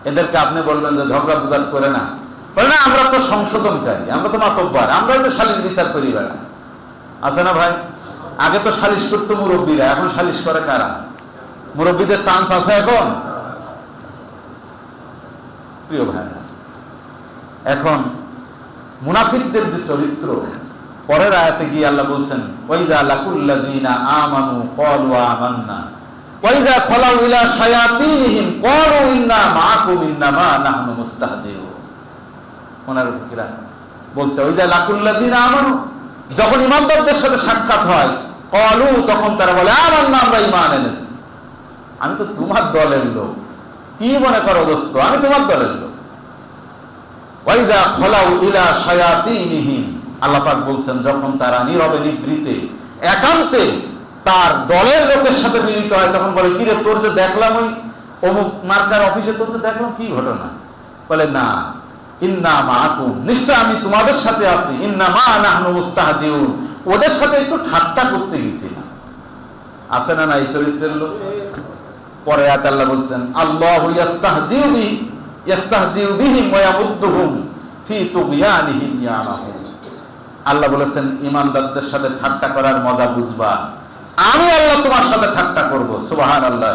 এদেরকে আপনি বলবেন যে ঝগড়া বিবাদ করে না, বলে না আমরা তো সংশোধনকারী, আমরা তো মাতব্বর, আমরা তো সালিশ বিচার করি বেড়া। আছে না ভাই? আগে তো সালিশ করতো মুরব্বীরা, এখন সালিশ করে কারা? মুরব্বীদের চান্স আছে এখন? প্রিয় ভাই, এখন মুনাফিকদের যে চরিত্র, পরের আয়াতে গিয়ে আল্লাহ বলছেন ওয়াইযা লাকুল্লাযীনা আমানু ক্বালু আমান্না ওয়াইযা খালাউ ইলা শায়াতিনহিম ক্বালু ইন্না মাআকুম ইন্নামা নাহনু মুস্তাহজিউন। ওনার ফকিরা বলছে ওয়াইযা লাকুল্লাযীনা আমানু, যখন ঈমানদারদের সাথে সাক্ষাৎ হয়, ক্বালু, তখন তারা বলে আমান্না, আমরা ঈমান এনেছি। আমি তো তোমার দলের লোক, কি মনে করো দোস্ত, আমি তোমার দলের লোক। ওয়াইযা খালাউ ইলা শায়াতিনহিম, আল্লাহ পাক বলছেন যখন তারা নীরবে নিভৃতে একান্তে তার দলের লোকের সাথে মিলিত হয়, তখন বলে কিরে তোর যে দেখলাম ওই অমুক মার্কার অফিসে, তোর যে দেখলাম, কি ঘটনা? বলে না, ইন্না মাআকুম, নিশ্চয় আমি তোমাদের সাথে আছি, ইন্নামা নাহনু মুস্তাহজিউন, ওদের সাথে একটু ঠাট্টা করতে গেছিলাম। আছে না না এই চরিত্রের লোক? পরে আয়াতে আল্লাহ বলছেন আল্লাহু ইয়াস্তাহজিউ বিহিম ওয়া ইয়ামুদ্দুহুম ফি তুগয়ানিহিম ইয়ামাহুন। আল্লাহ বলেছেন ঈমানদারদের সাথে ঠাট্টা করার মজা বুঝবা, আমি আল্লাহ তোমার সাথে ঠাট্টা করব। সুবহানাল্লাহ।